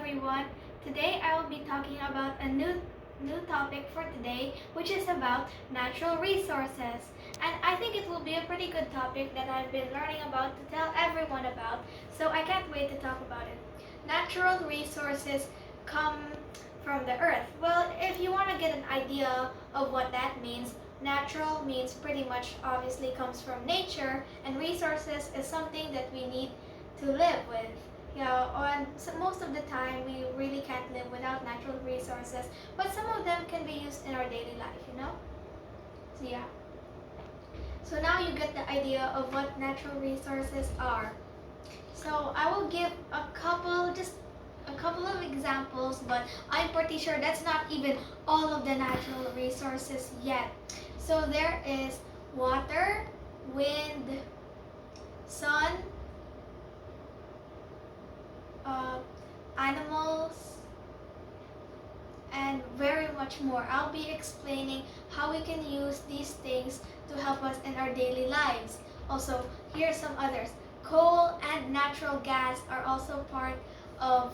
everyone. Today I will be talking about a new topic for today, which is about natural resources. And I think it will be a pretty good topic that I've been learning about to tell everyone about. So I can't wait to talk about it. Natural resources come from the earth. Well, if you want to get an idea of what that means, natural means pretty much obviously comes from nature, and resources is something that we need to live with. Yeah, and so most of the time we really can't live without natural resources, but some of them can be used in our daily life. So yeah. So now you get the idea of what natural resources are. So I will give just a couple of examples, but I'm pretty sure that's not even all of the natural resources yet. So there is water, wind, sun, animals, and very much more. I'll be explaining how we can use these things to help us in our daily lives. Also, here are some others. Coal and natural gas are also part of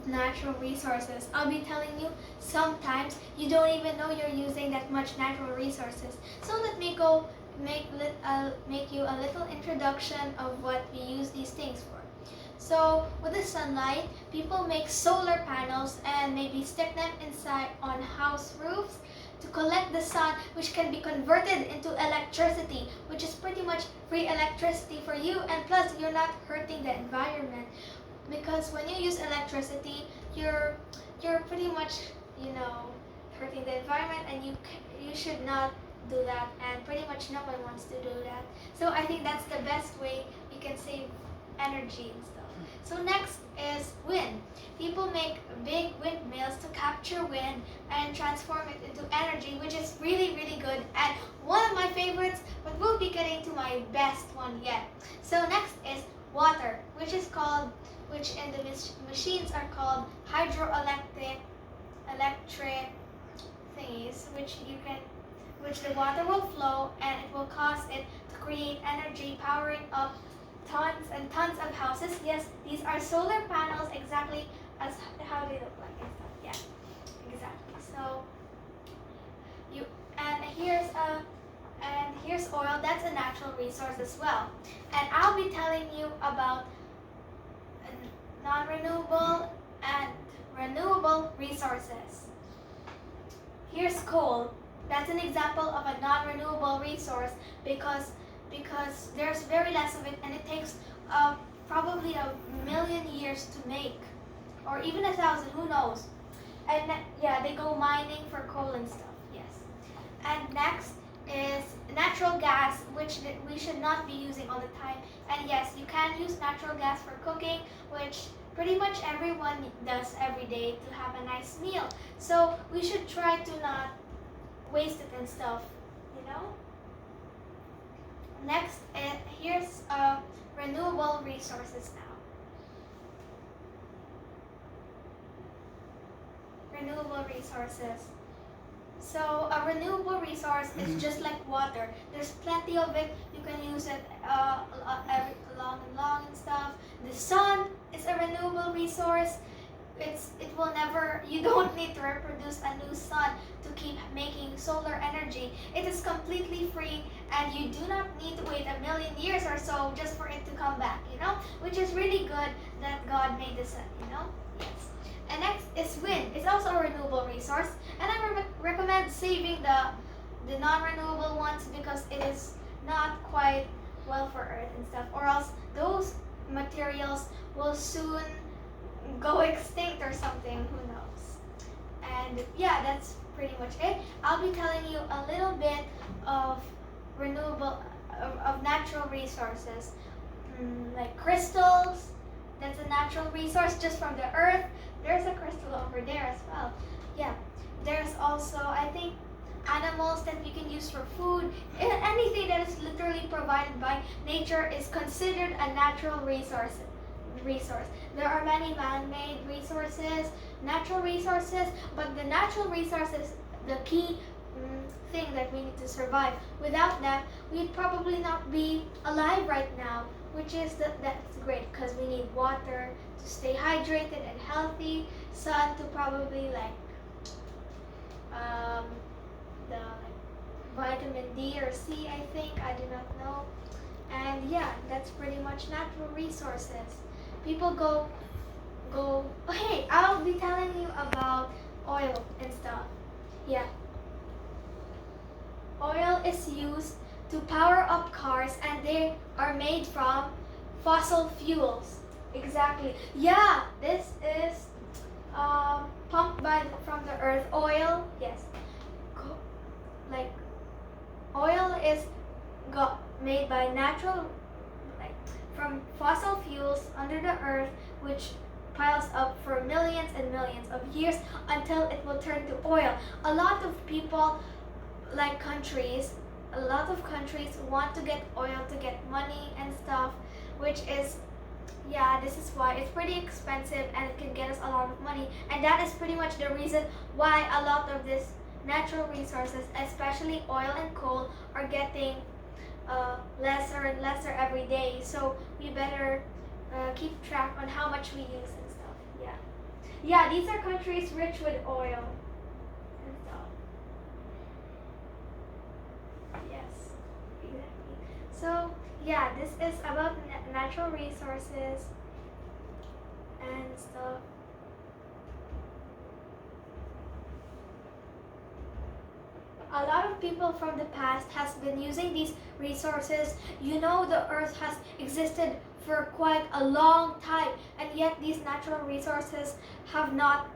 natural resources. I'll be telling you sometimes you don't even know you're using that much natural resources. So let me make you a little introduction of what we use these things for. So with the sunlight, people make solar panels and maybe stick them inside on house roofs to collect the sun, which can be converted into electricity, which is pretty much free electricity for you, and plus you're not hurting the environment. Because when you use electricity, you're pretty much, hurting the environment, and you should not do that, and pretty much no one wants to do that. So I think that's the best way you can save energy and stuff. So next is wind. People make big windmills to capture wind and transform it into energy, which is really, really good, and one of my favorites, but we'll be getting to my best one yet. So next is water, which in the machines are called hydroelectric thingies, which the water will flow and it will cause it to create energy, powering up tons and tons of houses. Yes, these are solar panels, exactly as how they look like and stuff. Yeah, exactly. So here's oil. That's a natural resource as well. And I'll be telling you about non-renewable and renewable resources. Here's coal. That's an example of a non-renewable resource because there's very less of it, and it takes probably 1,000,000 years to make, or even 1,000, who knows. And yeah, they go mining for coal and stuff. Yes. And next is natural gas, which we should not be using all the time. And yes, you can use natural gas for cooking, which pretty much everyone does every day to have a nice meal. So we should try to not waste it and stuff. Next, here's renewable resources now. Renewable resources. So a renewable resource is just like water. There's plenty of it. You can use it along and long and stuff. The sun is a renewable resource. You don't need to reproduce a new sun to keep making solar energy. It is completely free, and you do not need to wait 1,000,000 years or so just for it to come back, which is really good that God made the sun, Yes. And next is wind. It's also a renewable resource, and I recommend saving the non-renewable ones because it is not quite well for Earth and stuff, or else those materials will soon go extinct or something, who knows. And yeah, that's pretty much it. I'll be telling you a little bit of natural resources, like crystals. That's a natural resource just from the earth. There's a crystal over there as well. Yeah, there's also, I think, animals that we can use for food. Anything that is literally provided by nature is considered a natural resource. There are many man-made resources, natural resources, but the natural resources, the key thing that we need to survive. Without that, we'd probably not be alive right now. that's great because we need water to stay hydrated and healthy, sun to probably like um, the vitamin D or C, I think, I do not know. And yeah, that's pretty much natural resources. People go hey, I'll be telling you about oil and stuff. Yeah. Oil is used to power up cars and they are made from fossil fuels. Exactly. Yeah, this is pumped from the earth. Oil, yes. Like oil is made by natural, like from fossil fuels under the earth, which piles up for millions and millions of years until it will turn to oil. A lot of people, like a lot of countries want to get oil to get money and stuff, which is, yeah, this is why it's pretty expensive and it can get us a lot of money. And that is pretty much the reason why a lot of this natural resources, especially oil and coal, are getting lesser and lesser every day. So we better keep track on how much we use and stuff. Yeah. Yeah, these are countries rich with oil and stuff. Yes, exactly. So yeah, this is about natural resources and stuff. A lot of people from the past has been using these resources. You know, the earth has existed for quite a long time, and yet these natural resources have not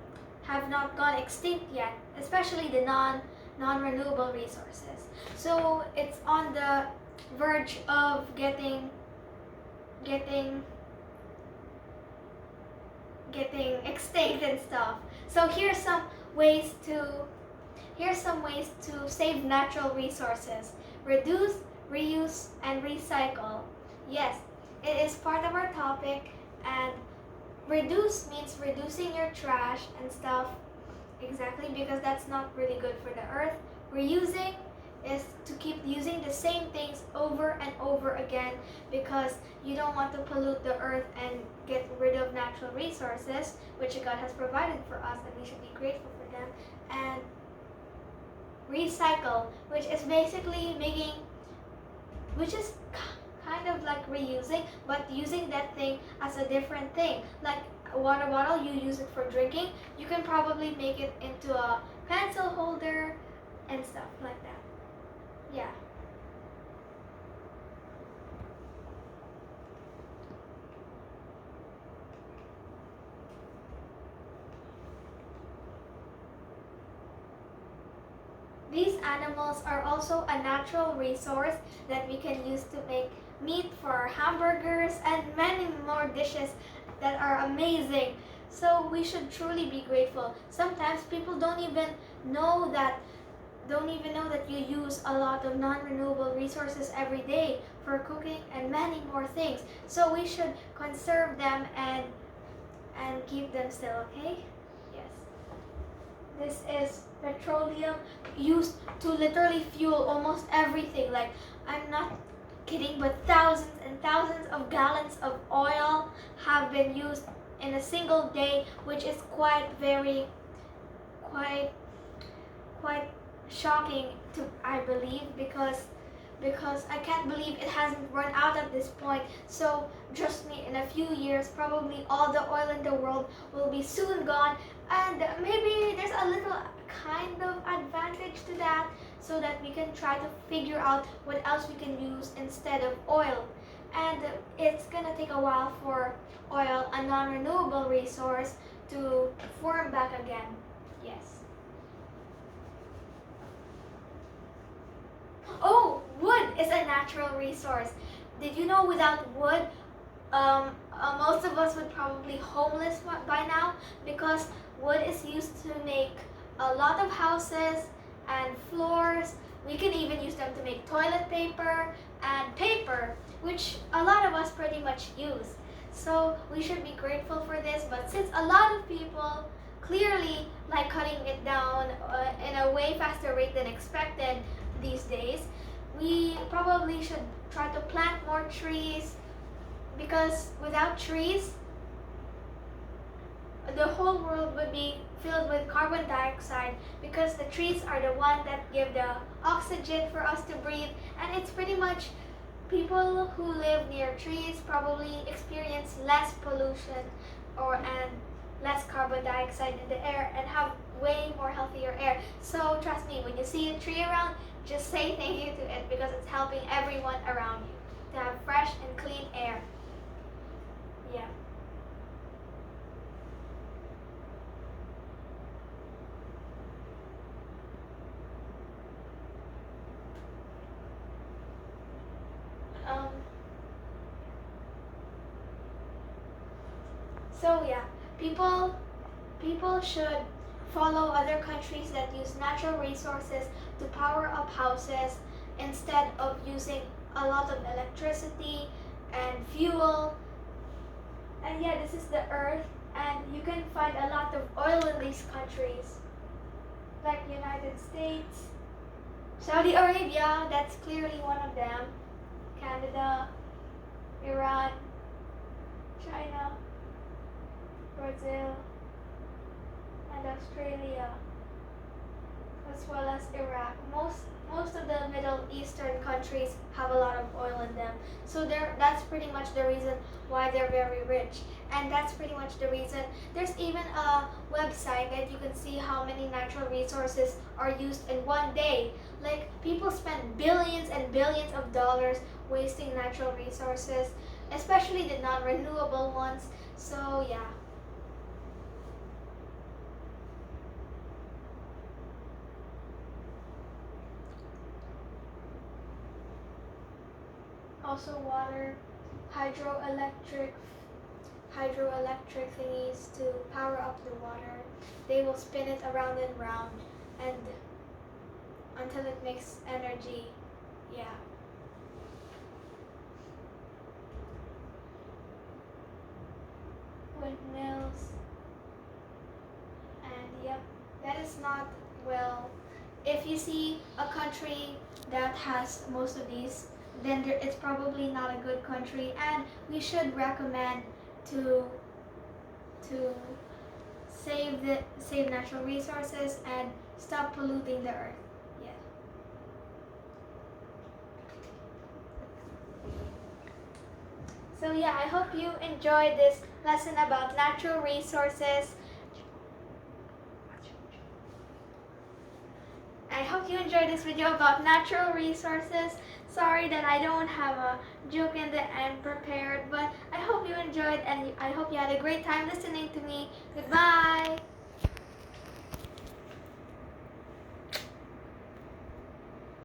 gone extinct yet, especially the non-renewable resources. So it's on the verge of getting extinct and stuff. So here's some ways to save natural resources. Reduce, reuse, and recycle. Yes, it is part of our topic, and reduce means reducing your trash and stuff. Exactly, because that's not really good for the earth. Reusing is to keep using the same things over and over again because you don't want to pollute the earth and get rid of natural resources, which God has provided for us, and we should be grateful for them. And recycle, which is basically which is kind of like reusing, but using that thing as a different thing. Like a water bottle, you use it for drinking, you can probably make it into a pencil holder and stuff like that. Yeah. These animals are also a natural resource that we can use to make meat for our hamburgers and many more dishes that are amazing. So we should truly be grateful. Sometimes people don't even know that you use a lot of non-renewable resources every day for cooking and many more things. So we should conserve them and keep them still, okay? Yes. This is petroleum used to literally fuel almost everything. Like, I'm not kidding, but thousands and thousands of gallons of oil have been used in a single day, which is quite shocking to I believe because I can't believe it hasn't run out at this point. So trust me, in a few years probably all the oil in the world will be soon gone, and maybe there's a little kind of advantage to that, so that we can try to figure out what else we can use instead of oil. And it's gonna take a while for oil, a non-renewable resource, to form back again. Yes. Oh, wood is a natural resource. Did you know without wood, most of us would probably homeless by now, because wood is used to make a lot of houses and floors. We can even use them to make toilet paper and paper, which a lot of us pretty much use. So we should be grateful for this, but since a lot of people clearly like cutting it down in a way faster rate than expected these days, we probably should try to plant more trees because without trees, the whole world would be filled with carbon dioxide, because the trees are the one that give the oxygen for us to breathe. And it's pretty much, people who live near trees probably experience less pollution and less carbon dioxide in the air, and have way more healthier air. So trust me, when you see a tree around, just say thank you to it, because it's helping everyone around you to have fresh and clean air. Yeah. Um, so yeah, people should follow other countries that use natural resources to power up houses, instead of using a lot of electricity and fuel. And yeah, this is the earth, and you can find a lot of oil in these countries, like United States, Saudi Arabia, that's clearly one of them, Canada, Iran, China, Brazil, and Australia, as well as Iraq. Most of the Middle Eastern countries have a lot of oil in them. So that's pretty much the reason why they're very rich. And that's pretty much the reason there's even a website that you can see how many natural resources are used in one day. Like, people spend billions and billions of dollars wasting natural resources, especially the non-renewable ones. So yeah. Also water, hydroelectric hydroelectric thingies to power up the water. They will spin it around and round, and until it makes energy. Yeah. Windmills. And yep, that is not, well, if you see a country that has most of these, then it's probably not a good country, and we should recommend to save natural resources and stop polluting the earth. Yeah. So yeah, I hope you enjoyed this lesson about natural resources. I hope you enjoyed this video about natural resources. Sorry that I don't have a joke in the end prepared, but I hope you enjoyed, and I hope you had a great time listening to me. Goodbye!